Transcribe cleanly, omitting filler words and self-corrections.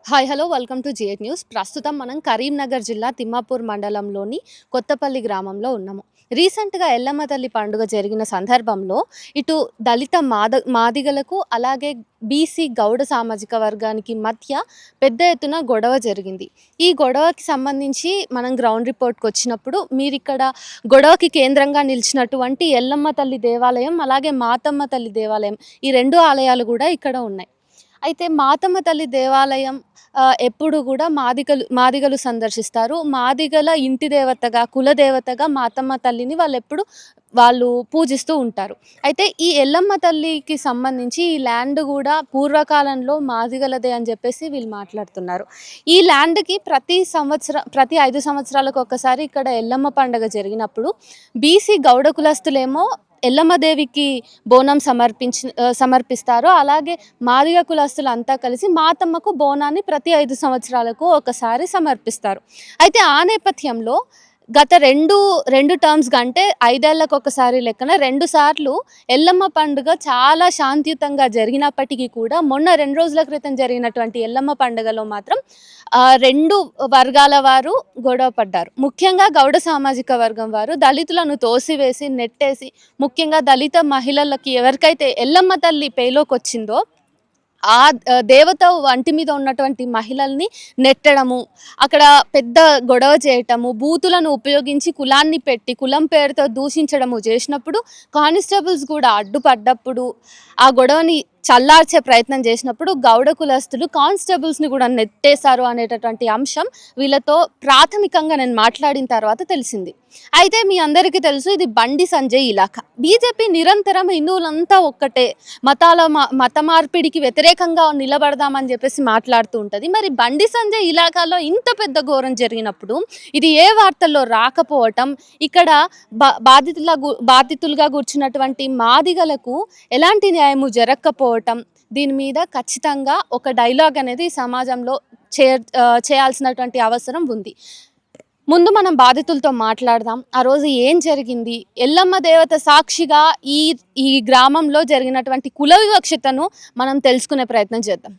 Hi hello welcome to జిఎట్ news. ప్రస్తుతం మనం కరీంనగర్ జిల్లా తిమ్మాపూర్ మండలంలోని కొత్తపల్లి గ్రామంలో ఉన్నాము. రీసెంట్గా ఎల్లమ్మ తల్లి పండుగ జరిగిన సందర్భంలో ఇటు దళిత మాదిగలకు అలాగే బీసీ గౌడ సామాజిక వర్గానికి మధ్య పెద్ద ఎత్తున గొడవ జరిగింది. ఈ గొడవకి సంబంధించి మనం గ్రౌండ్ రిపోర్ట్కి వచ్చినప్పుడు మీరు ఇక్కడ గొడవకి కేంద్రంగా నిలిచినటువంటి ఎల్లమ్మ తల్లి దేవాలయం అలాగే మాతమ్మ తల్లి దేవాలయం ఈ రెండు ఆలయాలు కూడా ఇక్కడ ఉన్నాయి. అయితే మాతమ్మ తల్లి దేవాలయం ఎప్పుడు కూడా మాదిగలు సందర్శిస్తారు. మాదిగల ఇంటి దేవతగా, కుల దేవతగా మాతమ్మ తల్లిని వాళ్ళు పూజిస్తూ ఉంటారు. అయితే ఈ ఎల్లమ్మ తల్లికి సంబంధించి ఈ ల్యాండ్ కూడా పూర్వకాలంలో మాదిగలదే అని చెప్పేసి వీళ్ళు మాట్లాడుతున్నారు. ఈ ల్యాండ్కి ప్రతి 5 సంవత్సరాలకు ఒకసారి ఇక్కడ ఎల్లమ్మ పండుగ జరిగినప్పుడు బీసీ గౌడ కులస్తులేమో ఎల్లమ్మదేవికి బోనం సమర్పిస్తారు. అలాగే మాదిగ కులస్తులంతా కలిసి మాతమ్మకు బోనాన్ని ప్రతి 5 సంవత్సరాలకు ఒకసారి సమర్పిస్తారు. అయితే ఆ నేపథ్యంలో గత రెండు టర్మ్స్‌గా అంటే 5 ఏళ్లకు ఒకసారి లెక్కన 2 సార్లు ఎల్లమ్మ పండుగ చాలా శాంతియుతంగా జరిగినప్పటికీ కూడా మొన్న 2 రోజుల క్రితం జరిగినటువంటి ఎల్లమ్మ పండుగలో మాత్రం 2 వర్గాల వారు గొడవ పడ్డారు. ముఖ్యంగా గౌడ సామాజిక వర్గం వారు దళితులను తోసివేసి, నెట్టేసి, ముఖ్యంగా దళిత మహిళలకి ఎవరికైతే ఎల్లమ్మ తల్లి పేలోకొచ్చిందో ఆ దేవత వంటి మీద ఉన్నటువంటి మహిళల్ని నెట్టడము, అక్కడ పెద్ద గొడవ చేయటము, బూతులను ఉపయోగించి కులాన్ని పెట్టి కులం పేరుతో దూషించడము చేసినప్పుడు కానిస్టేబుల్స్ కూడా అడ్డుపడ్డప్పుడు ఆ గొడవని చల్లార్చే ప్రయత్నం చేసినప్పుడు గౌడ కులస్తులు కానిస్టేబుల్స్ని కూడా నెట్టేశారు అనేటటువంటి అంశం వీళ్ళతో ప్రాథమికంగా నేను మాట్లాడిన తర్వాత తెలిసింది. అయితే మీ అందరికీ తెలుసు, ఇది బండి సంజయ్ ఇలాఖా. బీజేపీ నిరంతరం హిందువులంతా ఒక్కటే, మత మార్పిడికి వ్యతిరేకంగా నిలబడదామని చెప్పేసి మాట్లాడుతూ ఉంటుంది. మరి బండి సంజయ్ ఇలాఖాలో ఇంత పెద్ద ఘోరం జరిగినప్పుడు ఇది ఏ వార్తల్లో రాకపోవటం, ఇక్కడ బాధితులుగా కూర్చున్నటువంటి మాదిగలకు ఎలాంటి న్యాయము జరగకపోవటం, దీని మీద ఖచ్చితంగా ఒక డైలాగ్ అనేది సమాజంలో చేయాల్సినటువంటి అవసరం ఉంది. ముందు మనం బాధితులతో మాట్లాడదాం. ఆ రోజు ఏం జరిగింది, ఎల్లమ్మ దేవత సాక్షిగా ఈ గ్రామంలో జరిగినటువంటి కుల వివక్షతను మనం తెలుసుకునే ప్రయత్నం చేద్దాం.